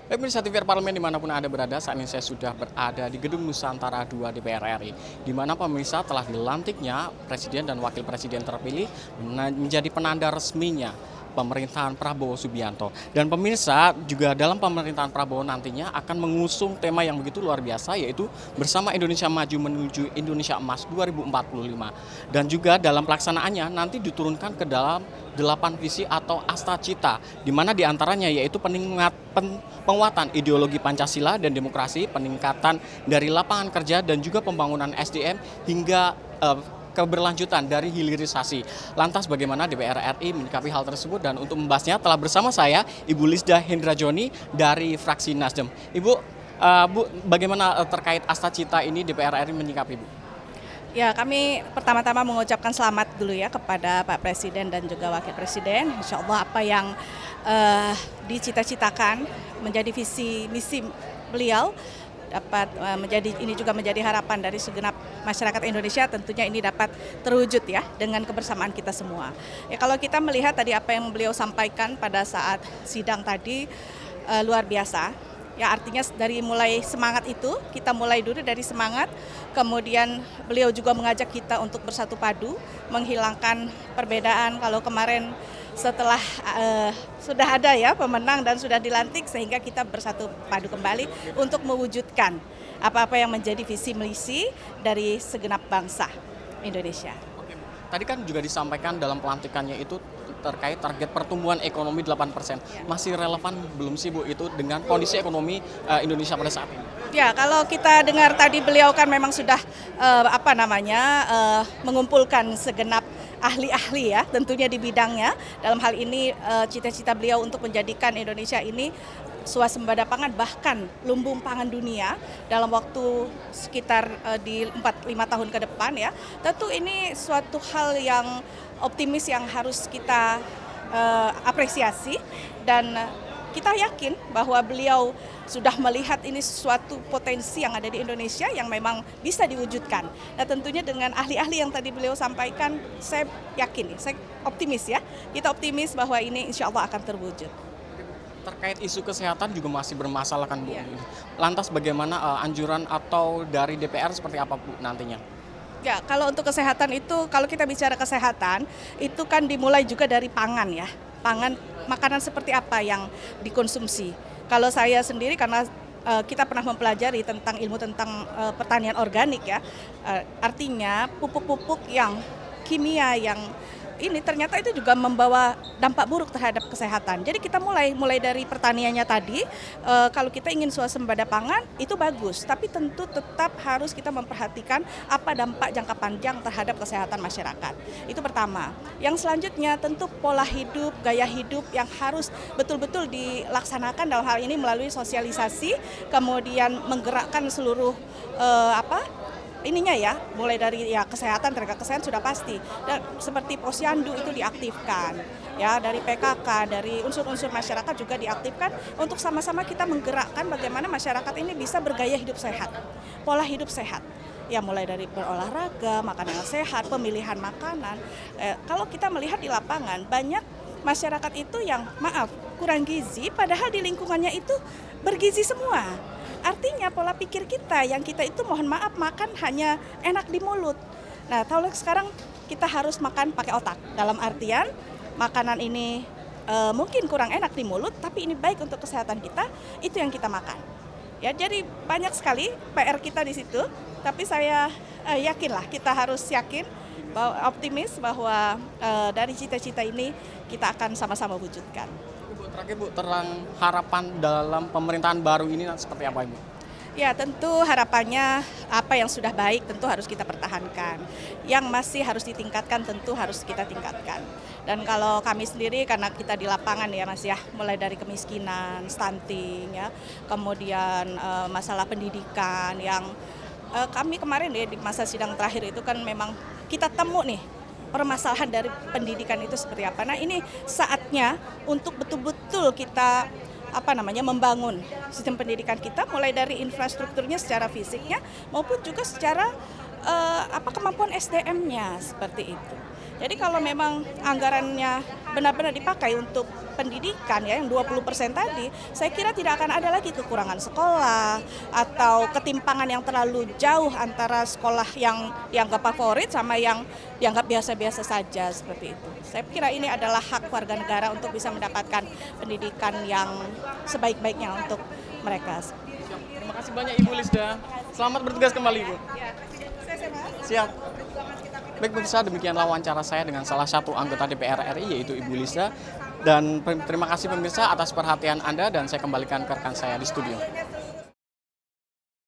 Baik pemirsa TVR Parlemen dimanapun Anda berada, saat ini saya sudah berada di Gedung Nusantara II DPR RI, di mana pemirsa telah dilantiknya Presiden dan Wakil Presiden terpilih menjadi penanda resminya pemerintahan Prabowo Subianto. Dan pemirsa juga dalam pemerintahan Prabowo nantinya akan mengusung tema yang begitu luar biasa, yaitu bersama Indonesia Maju Menuju Indonesia Emas 2045. Dan juga dalam pelaksanaannya nanti diturunkan ke dalam 8 visi atau Astacita, di mana diantaranya yaitu penguatan ideologi Pancasila dan demokrasi, peningkatan dari lapangan kerja dan juga pembangunan SDM hingga keberlanjutan dari hilirisasi. Lantas bagaimana DPR RI menyikapi hal tersebut, dan untuk membahasnya telah bersama saya Ibu Lisda Hendrajoni dari fraksi Nasdem. Ibu, Bu, bagaimana terkait Astacita ini DPR RI menyikapi, Bu? Ya, kami pertama-tama mengucapkan selamat dulu ya kepada Pak Presiden dan juga Wakil Presiden. Insya Allah apa yang dicita-citakan menjadi visi misi beliau dapat ini juga menjadi harapan dari segenap masyarakat Indonesia, tentunya ini dapat terwujud ya dengan kebersamaan kita semua. Ya, kalau kita melihat tadi apa yang beliau sampaikan pada saat sidang tadi luar biasa. Ya, artinya dari mulai semangat itu, kita mulai dulu dari semangat, kemudian beliau juga mengajak kita untuk bersatu padu, menghilangkan perbedaan. Kalau kemarin setelah sudah ada ya pemenang dan sudah dilantik, sehingga kita bersatu padu kembali untuk mewujudkan apa-apa yang menjadi visi misi dari segenap bangsa Indonesia. Tadi kan juga disampaikan dalam pelantikannya itu terkait target pertumbuhan ekonomi 8%. Masih relevan belum sih, Bu, itu dengan kondisi ekonomi Indonesia pada saat ini? Ya, kalau kita dengar tadi beliau kan memang sudah mengumpulkan segenap ahli-ahli ya, tentunya di bidangnya. Dalam hal ini cita-cita beliau untuk menjadikan Indonesia ini swasembada pangan, bahkan lumbung pangan dunia dalam waktu sekitar di 4-5 tahun ke depan ya. Tentu ini suatu hal yang optimis yang harus kita apresiasi, dan kita yakin bahwa beliau sudah melihat ini suatu potensi yang ada di Indonesia yang memang bisa diwujudkan. Nah, tentunya dengan ahli-ahli yang tadi beliau sampaikan, saya yakin, saya optimis ya. Kita optimis bahwa ini insya Allah akan terwujud. Terkait isu kesehatan juga masih bermasalah kan, Bu? Ya. Lantas bagaimana anjuran atau dari DPR seperti apa, Bu, nantinya? Ya, kalau untuk kesehatan itu, kalau kita bicara kesehatan, itu kan dimulai juga dari pangan ya. Pangan, makanan seperti apa yang dikonsumsi. Kalau saya sendiri, karena kita pernah mempelajari tentang ilmu tentang pertanian organik ya, artinya pupuk-pupuk yang kimia yang ini ternyata itu juga membawa dampak buruk terhadap kesehatan. Jadi kita mulai dari pertaniannya tadi, kalau kita ingin swasembada pangan itu bagus, tapi tentu tetap harus kita memperhatikan apa dampak jangka panjang terhadap kesehatan masyarakat. Itu pertama. Yang selanjutnya tentu pola hidup, gaya hidup yang harus betul-betul dilaksanakan dalam hal ini melalui sosialisasi, kemudian menggerakkan seluruh ininya ya, mulai dari ya kesehatan, tenaga kesehatan sudah pasti, dan seperti posyandu itu diaktifkan ya, dari PKK, dari unsur-unsur masyarakat juga diaktifkan untuk sama-sama kita menggerakkan bagaimana masyarakat ini bisa bergaya hidup sehat, pola hidup sehat ya, mulai dari berolahraga, makanan yang sehat, pemilihan makanan. Kalau kita melihat di lapangan, banyak masyarakat itu yang kurang gizi, padahal di lingkungannya itu bergizi semua. Artinya pola pikir kita yang kita itu mohon maaf makan hanya enak di mulut. Nah, kalau sekarang kita harus makan pakai otak. Dalam artian makanan ini mungkin kurang enak di mulut, tapi ini baik untuk kesehatan kita, itu yang kita makan. Ya, jadi banyak sekali PR kita di situ, tapi saya yakinlah, kita harus yakin bahwa optimis bahwa dari cita-cita ini kita akan sama-sama wujudkan. Terakhir, Bu, terang harapan dalam pemerintahan baru ini seperti apa, Ibu? Ya, tentu harapannya apa yang sudah baik tentu harus kita pertahankan. Yang masih harus ditingkatkan tentu harus kita tingkatkan. Dan kalau kami sendiri, karena kita di lapangan ya Mas ya, mulai dari kemiskinan, stunting ya, kemudian masalah pendidikan yang kami kemarin ya di masa sidang terakhir itu kan memang kita temu nih permasalahan dari pendidikan itu seperti apa. Nah, ini saatnya untuk betul-betul kita membangun sistem pendidikan kita, mulai dari infrastrukturnya secara fisiknya maupun juga secara kemampuan SDM-nya seperti itu. Jadi kalau memang anggarannya benar-benar dipakai untuk pendidikan ya, yang 20% tadi, saya kira tidak akan ada lagi kekurangan sekolah atau ketimpangan yang terlalu jauh antara sekolah yang dianggap favorit sama yang dianggap biasa-biasa saja seperti itu. Saya kira ini adalah hak warga negara untuk bisa mendapatkan pendidikan yang sebaik-baiknya untuk mereka. Terima kasih banyak Ibu Lisda. Selamat bertugas kembali, Bu. Siap. Baik pemirsa, demikianlah wawancara saya dengan salah satu anggota DPR RI yaitu Ibu Lisda. Dan terima kasih pemirsa atas perhatian Anda dan saya kembalikan ke rekan saya di studio.